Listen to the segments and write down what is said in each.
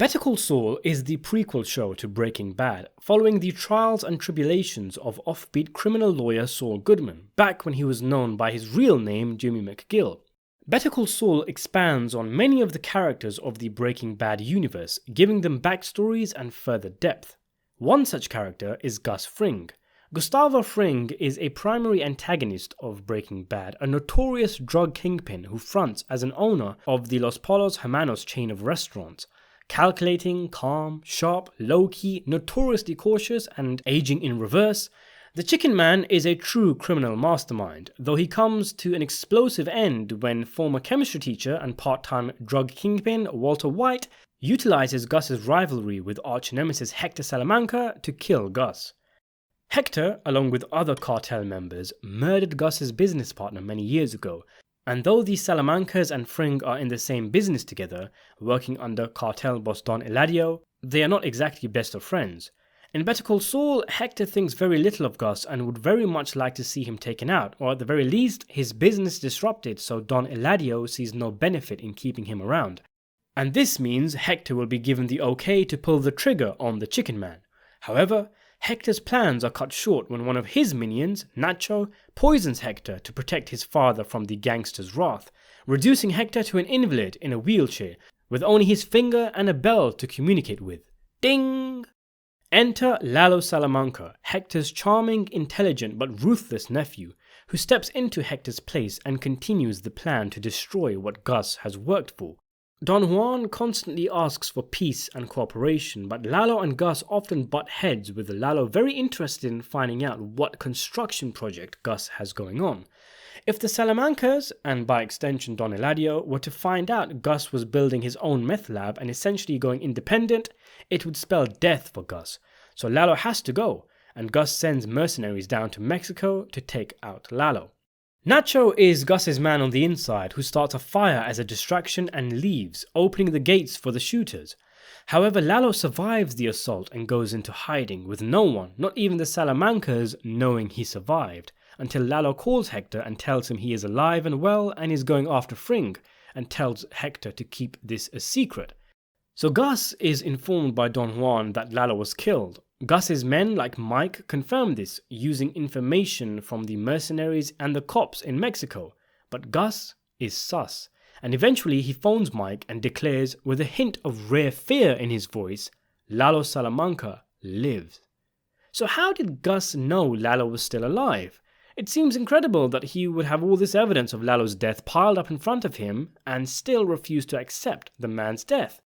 Better Call Saul is the prequel show to Breaking Bad, following the trials and tribulations of offbeat criminal lawyer Saul Goodman, back when he was known by his real name Jimmy McGill. Better Call Saul expands on many of the characters of the Breaking Bad universe, giving them backstories and further depth. One such character is Gus Fring. Gustavo Fring is a primary antagonist of Breaking Bad, a notorious drug kingpin who fronts as an owner of the Los Pollos Hermanos chain of restaurants. Calculating, calm, sharp, low-key, notoriously cautious, and aging in reverse, the Chicken Man is a true criminal mastermind, though he comes to an explosive end when former chemistry teacher and part-time drug kingpin Walter White utilizes Gus's rivalry with arch-nemesis Hector Salamanca to kill Gus. Hector, along with other cartel members, murdered Gus's business partner many years ago, and though the Salamancas and Fring are in the same business together, working under cartel boss Don Eladio, they are not exactly best of friends. In Better Call Saul, Hector thinks very little of Gus and would very much like to see him taken out, or at the very least, his business disrupted, so Don Eladio sees no benefit in keeping him around. And this means Hector will be given the okay to pull the trigger on the Chicken Man. However, Hector's plans are cut short when one of his minions, Nacho, poisons Hector to protect his father from the gangster's wrath, reducing Hector to an invalid in a wheelchair, with only his finger and a bell to communicate with. Ding! Enter Lalo Salamanca, Hector's charming, intelligent but ruthless nephew, who steps into Hector's place and continues the plan to destroy what Gus has worked for. Don Juan constantly asks for peace and cooperation, but Lalo and Gus often butt heads, with Lalo very interested in finding out what construction project Gus has going on. If the Salamancas, and by extension Don Eladio, were to find out Gus was building his own meth lab and essentially going independent, it would spell death for Gus. So Lalo has to go, and Gus sends mercenaries down to Mexico to take out Lalo. Nacho is Gus's man on the inside, who starts a fire as a distraction and leaves, opening the gates for the shooters. However, Lalo survives the assault and goes into hiding, with no one, not even the Salamancas, knowing he survived, until Lalo calls Hector and tells him he is alive and well and is going after Fring, and tells Hector to keep this a secret. So Gus is informed by Don Juan that Lalo was killed. Gus's men, like Mike, confirm this, using information from the mercenaries and the cops in Mexico. But Gus is sus, and eventually he phones Mike and declares, with a hint of rare fear in his voice, Lalo Salamanca lives. So how did Gus know Lalo was still alive? It seems incredible that he would have all this evidence of Lalo's death piled up in front of him and still refuse to accept the man's death.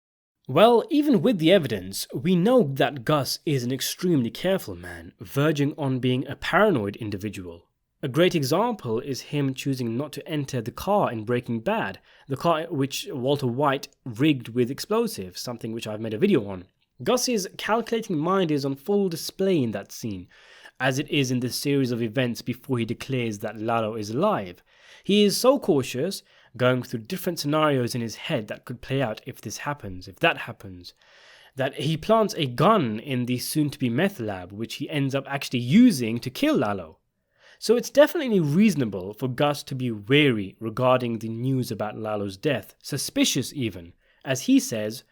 Well, even with the evidence, we know that Gus is an extremely careful man, verging on being a paranoid individual. A great example is him choosing not to enter the car in Breaking Bad, the car which Walter White rigged with explosives, something which I've made a video on. Gus's calculating mind is on full display in that scene, as it is in the series of events before he declares that Lalo is alive. He is so cautious, going through different scenarios in his head that could play out if this happens, if that happens, that he plants a gun in the soon-to-be meth lab, which he ends up actually using to kill Lalo. So it's definitely reasonable for Gus to be wary regarding the news about Lalo's death, suspicious even, as he says,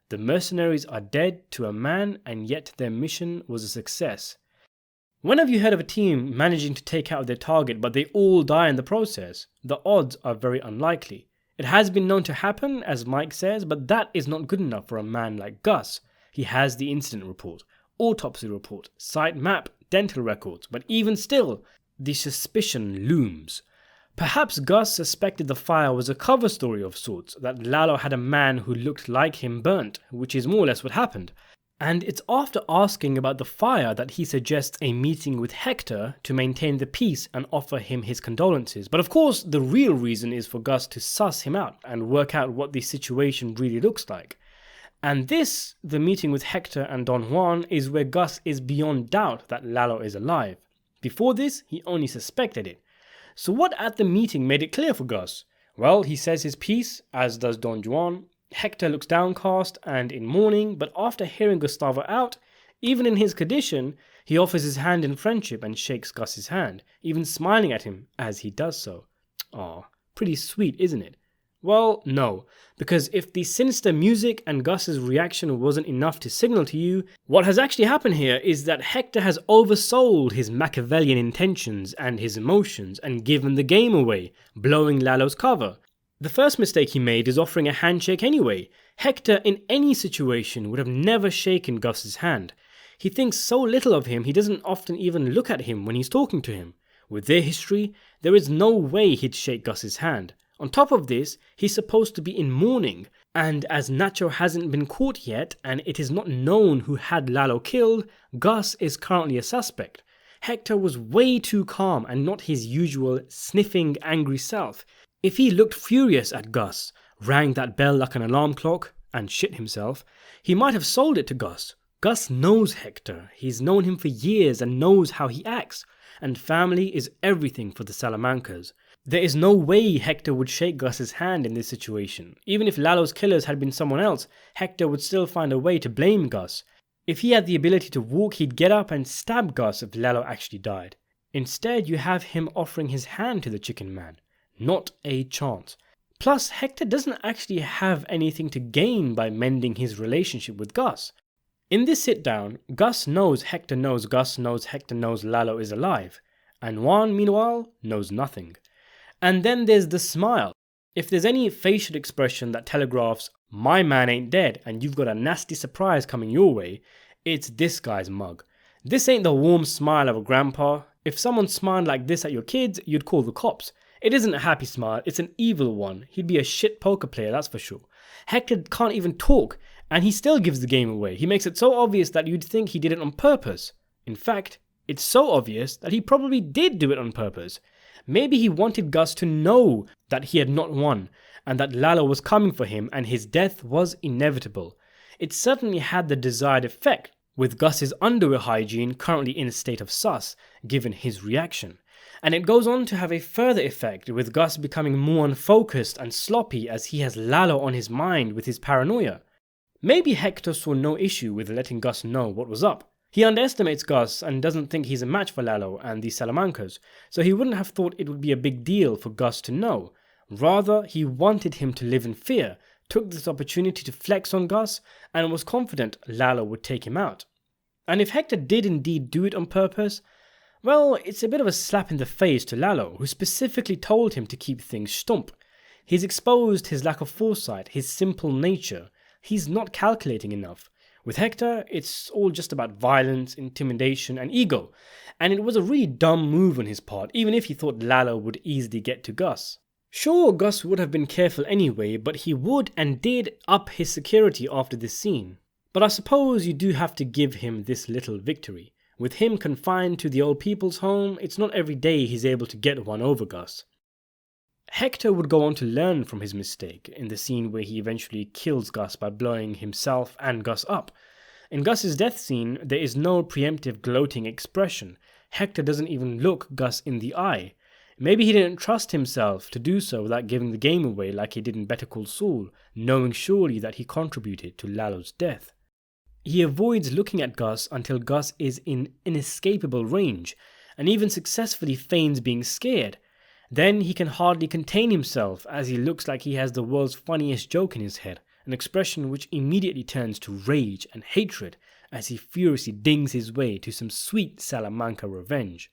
"The mercenaries are dead to a man and yet their mission was a success." When have you heard of a team managing to take out their target but they all die in the process? The odds are very unlikely. It has been known to happen, as Mike says, but that is not good enough for a man like Gus. He has the incident report, autopsy report, site map, dental records, but even still, the suspicion looms. Perhaps Gus suspected the fire was a cover story of sorts, that Lalo had a man who looked like him burnt, which is more or less what happened. And it's after asking about the fire that he suggests a meeting with Hector to maintain the peace and offer him his condolences. But of course, the real reason is for Gus to suss him out and work out what the situation really looks like. And this, the meeting with Hector and Don Juan, is where Gus is beyond doubt that Lalo is alive. Before this, he only suspected it. So what at the meeting made it clear for Gus? Well, he says his piece, as does Don Juan. Hector looks downcast and in mourning, but after hearing Gustavo out, even in his condition, he offers his hand in friendship and shakes Gus's hand, even smiling at him as he does so. Aw, pretty sweet, isn't it? Well, no, because if the sinister music and Gus's reaction wasn't enough to signal to you, what has actually happened here is that Hector has oversold his Machiavellian intentions and his emotions and given the game away, blowing Lalo's cover. The first mistake he made is offering a handshake anyway. Hector in any situation would have never shaken Gus's hand. He thinks so little of him he doesn't often even look at him when he's talking to him. With their history, there is no way he'd shake Gus's hand. On top of this, he's supposed to be in mourning, and as Nacho hasn't been caught yet and it is not known who had Lalo killed, Gus is currently a suspect. Hector was way too calm and not his usual sniffing angry self. If he looked furious at Gus, rang that bell like an alarm clock, and shit himself, he might have sold it to Gus. Gus knows Hector, he's known him for years and knows how he acts, and family is everything for the Salamancas. There is no way Hector would shake Gus's hand in this situation. Even if Lalo's killers had been someone else, Hector would still find a way to blame Gus. If he had the ability to walk, he'd get up and stab Gus if Lalo actually died. Instead, you have him offering his hand to the chicken man. Not a chance. Plus, Hector doesn't actually have anything to gain by mending his relationship with Gus. In this sit-down, Gus knows Hector knows Gus knows Hector knows Lalo is alive, and Juan, meanwhile, knows nothing. And then there's the smile. If there's any facial expression that telegraphs, my man ain't dead and you've got a nasty surprise coming your way, it's this guy's mug. This ain't the warm smile of a grandpa. If someone smiled like this at your kids, you'd call the cops. It isn't a happy smile, it's an evil one. He'd be a shit poker player, that's for sure. Hector can't even talk, and he still gives the game away. He makes it so obvious that you'd think he did it on purpose. In fact, it's so obvious that he probably did do it on purpose. Maybe he wanted Gus to know that he had not won, and that Lalo was coming for him and his death was inevitable. It certainly had the desired effect, with Gus's underwear hygiene currently in a state of sus, given his reaction. And it goes on to have a further effect, with Gus becoming more unfocused and sloppy as he has Lalo on his mind with his paranoia. Maybe Hector saw no issue with letting Gus know what was up. He underestimates Gus and doesn't think he's a match for Lalo and the Salamancas, so he wouldn't have thought it would be a big deal for Gus to know. Rather, he wanted him to live in fear, took this opportunity to flex on Gus, and was confident Lalo would take him out. And if Hector did indeed do it on purpose, well, it's a bit of a slap in the face to Lalo, who specifically told him to keep things stump. He's exposed his lack of foresight, his simple nature. He's not calculating enough. With Hector, it's all just about violence, intimidation, and ego, and it was a really dumb move on his part, even if he thought Lalo would easily get to Gus. Sure, Gus would have been careful anyway, but he would and did up his security after this scene. But I suppose you do have to give him this little victory. With him confined to the old people's home, it's not every day he's able to get one over Gus. Hector would go on to learn from his mistake in the scene where he eventually kills Gus by blowing himself and Gus up. In Gus's death scene, there is no preemptive gloating expression. Hector doesn't even look Gus in the eye. Maybe he didn't trust himself to do so without giving the game away like he did in Better Call Saul, knowing surely that he contributed to Lalo's death. He avoids looking at Gus until Gus is in inescapable range, and even successfully feigns being scared. Then he can hardly contain himself as he looks like he has the world's funniest joke in his head, an expression which immediately turns to rage and hatred as he furiously dings his way to some sweet Salamanca revenge.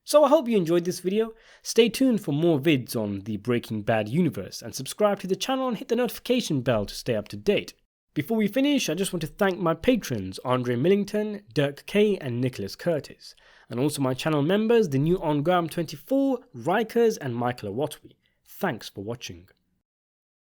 So I hope you enjoyed this video. Stay tuned for more vids on the Breaking Bad universe and subscribe to the channel and hit the notification bell to stay up to date. Before we finish, I just want to thank my patrons Andre Millington, Dirk K and Nicholas Curtis, and also my channel members, the new OnGram24, Rikers and Michael Awatwi. Thanks for watching.